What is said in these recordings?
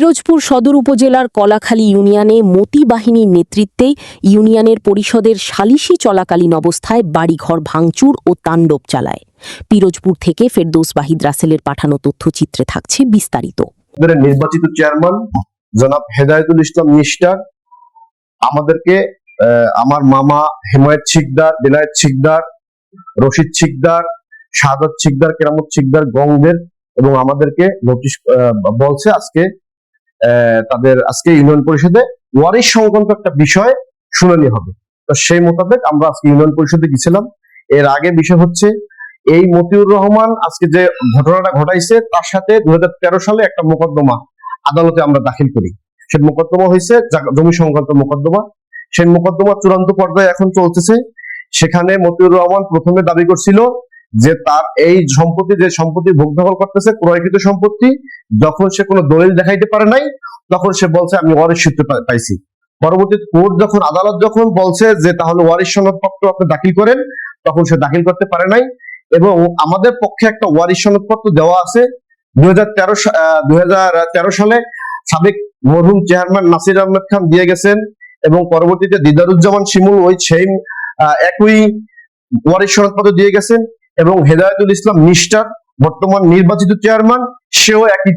পিরোজপুর সদর উপজেলার কলাখালী ইউনিয়নে মতি বাহিনীর নেতৃত্বে ইউনিয়নের পরিষদের সালিশি চলাকালীন অবস্থায় বাড়িঘর ভাঙচুর ও তাণ্ডব চালায়। পিরোজপুর থেকে ফেরদৌস ওয়াহিদ রাসেলের পাঠানো তথ্যচিত্রে থাকছে বিস্তারিত। নির্বাচিত চেয়ারম্যান জনাব হেদায়েতুল ইসলাম মিস্টার আমাদেরকে আমার মামা হেমায়েত শিকদার, বেলায়েত শিকদার, রশিদ শিকদার, শাহাদাত শিকদার, কেরামত শিকদার, গঙ্গের এবং আমাদেরকে নোটিশ বলছে আজকে তাদের আজকে ইউনিয়ন পরিষদে ওয়ারিশ সংক্রান্ত একটা বিষয় শুনানি হবে। তো সেই মোতাবেক আমরা আজকে ইউনিয়ন পরিষদে গেছিলাম। এর আগে বিষয় হচ্ছে এই মতিউর রহমান আজকে যে ঘটনাটা ঘটাইছে তার সাথে 2013 সালে একটা মোকদ্দমা আদালতে আমরা দাখিল করি। সেই মোকদ্দমা হয়েছে জমি সংক্রান্ত মোকদ্দমা। সেই মোকদ্দমা চূড়ান্ত পর্যায়ে এখন চলতেছে। সেখানে মতিউর রহমান প্রথমে দাবি করছিল যে তার এই সম্পত্তি, যে সম্পত্তি ভোগ দখল করতেছে ক্রয়কৃত সম্পত্তি, যখন সে কোনো দলিল দেখাইতে পারে নাই তখন সে বলছে আমি ওয়ারিশ সূত্রে পাইছি। পরবর্তীতে কোর্ট যখন, আদালত যখন বলছে যে তাহলে ওয়ারিশ সনদপত্র আপনি দাখিল করেন, তখন সে দাখিল করতে পারে নাই। এবং আমাদের পক্ষে একটা ওয়ারিশ সনদপত্র দেওয়া আছে 2013 সালে সাবেক মরহুম চেয়ারম্যান নাসির আহমেদ খান দিয়ে গেছেন এবং পরবর্তীতে দিদারুজ্জামান শিমুল ওই সেই একই ওয়ারিশ সনদপত্র দিয়ে গেছেন এবং হেদায়েতুল ইসলাম মিস্টার বর্তমান নির্বাচিত চেয়ারম্যান সেও একই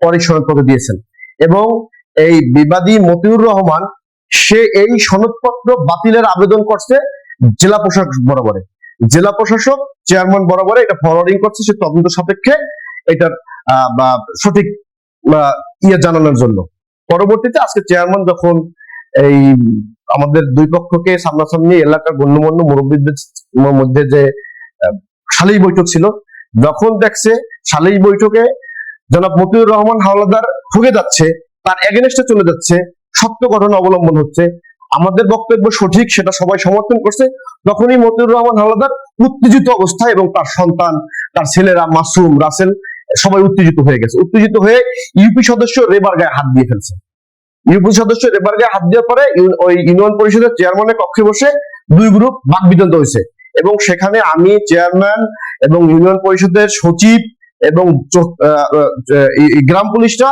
ওয়ারিশ সনদপত্র দিয়েছেন। এবং এই বিবাদী মতিউর রহমান সে এই সনদপত্র বাতিলের আবেদন করছে জেলা প্রশাসক বরাবরে। জেলা প্রশাসক চেয়ারম্যান বরাবরে এটা ফরওয়ার্ডিং করছে সে তদন্ত সাপেক্ষে এটার সঠিক জানানোর জন্য। পরবর্তীতে আজকে চেয়ারম্যান যখন এই আমাদের দুই পক্ষকে সামনাসামনি এলাকার গণ্যমান্য মুরব্বীদের মধ্যে যে সালিশ বৈঠক ছিল, যখন দেখছে সালিশ বৈঠকে জনাব মতিউর রহমান হাওলাদার ঠকে যাচ্ছে, তার এগেনস্টে চলে যাচ্ছে, সত্য ঘটনা অবলম্বন হচ্ছে, আমাদের বক্তব্য সঠিক সেটা সবাই সমর্থন করছে, তখনই মতিউর রহমান হাওলাদার উত্তেজিত অবস্থায় এবং তার সন্তান, তার ছেলেরা মাসুম, রাসেল সবাই উত্তেজিত হয়ে গেছে। উত্তেজিত হয়ে ইউপি সদস্য রেবার গায়ে হাত দিয়ে ফেলছে। ইউপি সদস্য রেবার গায়ে হাত দেওয়ার পরে ওই ইউনিয়ন পরিষদের চেয়ারম্যানের কক্ষে বসে দুই গ্রুপ বাকবিতন্ড হয়েছে এবং সেখানে আমি চেয়ারম্যান এবং ইউনিয়ন পরিষদের সচিব এবং গ্রাম পুলিশরা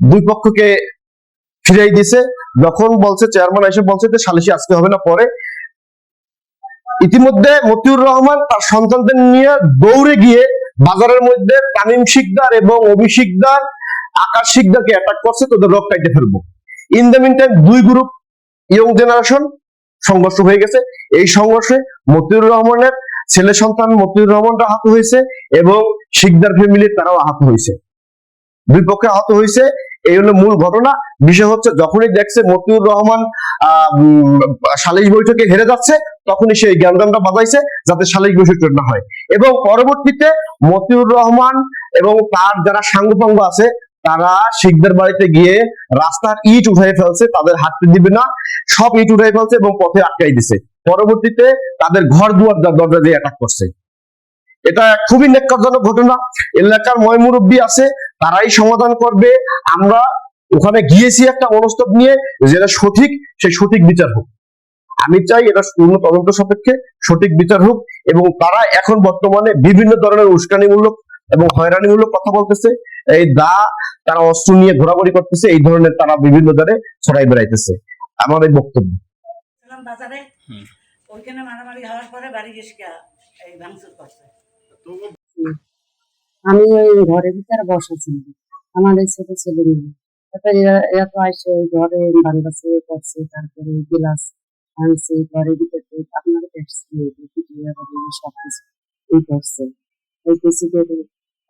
দুই পক্ষকে ফিরাই দিয়েছে। যখন বলছে চেয়ারম্যান এসে বলছে যে সালিশি আজকে হবে না পরে, ইতিমধ্যে মতিউর রহমান তার সন্তানদের নিয়ে দৌড়ে গিয়ে বাজারের মধ্যে তামিম শিকদার এবং অভি শিকদার, আকাশ শিকদারকে অ্যাটাক করছে, তাদের রক কাটতে ফেলবো। ইন দ্য মিন টাইম দুই গ্রুপ ইয়ং জেনারেশন সংঘর্ষ হয়ে গেছে। এই সংঘর্ষে মতিউর রহমানের ছেলে সন্তান মতিউর রহমানরা আহত হয়েছে এবং শিকদার ফ্যামিলির তারাও আহত হয়েছে, দুই পক্ষে আহত হয়েছে। এই হলো মূল ঘটনা। বিষয় হচ্ছে যখনই দেখছে মতিউর রহমান সালিশ বৈঠকে হেরে যাচ্ছে, তখনই সেই গ্যাঞ্জামটা বাজাইছে যাতে সালিশ বৈঠক না হয়। এবং পরবর্তীতে মতিউর রহমান এবং তার যারা সাঙ্গপাঙ্গ আছে তারা শিকদার বাড়িতে গিয়ে রাস্তার ইট উঠাই ফেলছে, তাদের হাঁটতে দিবে না, সব ইট উঠাই ফেলছে এবং পথে আটকাই দিছে। পরবর্তীতে তাদের ঘর দুয়ার দরজা দিয়ে অ্যাটাক করছে। এটা খুবই ন্যাক্কারজনক ঘটনা। এলাকার ময়মুরব্বী আছে, তারাই সমাধান করবে। আমরা ওখানে গিয়েছি একটা মনস্তব নিয়ে, যেটা সঠিক সেই সঠিক বিচার হোক। আমি চাই এটা পূর্ণ তদন্ত সাপেক্ষে সঠিক বিচার হোক। এবং তারা এখন বর্তমানে বিভিন্ন ধরনের উস্কানিমূলক এবং হয়রানিমূলক কথা বলতেছে, এই তারা অস্ত্র নিয়ে ঘোরাঘুরি করতেছে, এই ধরনের তারা বিভিন্ন দ্বারে ছড়াই বেড়াইতেছে। আমার এই বক্তব্য। বাজারে ওইখানে মারামারি হওয়ার পরে বাড়ি গেছে এই ভাঙচুর করছে। আমি ওই ঘরের ভিতরে বসেছি, আমার এই ছোট ছেলে মিলে, তারপরে এরা তো আসে ওই ঘরে বাড়ি বাসে করছে, তারপরে গ্লাস আনছে ঘরের ভিতরে, আপনারা দেখছেন সবকিছু এই করছে, ওই কিছু করে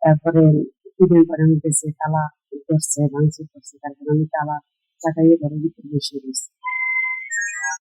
তারপরে কিছুদিন পরে আমি গেছে তালা করছে, ভাঙচুর করছে, তারপরে আমি তালা চাকাইয়ে ঘরের ভিতরে বসে গেছি।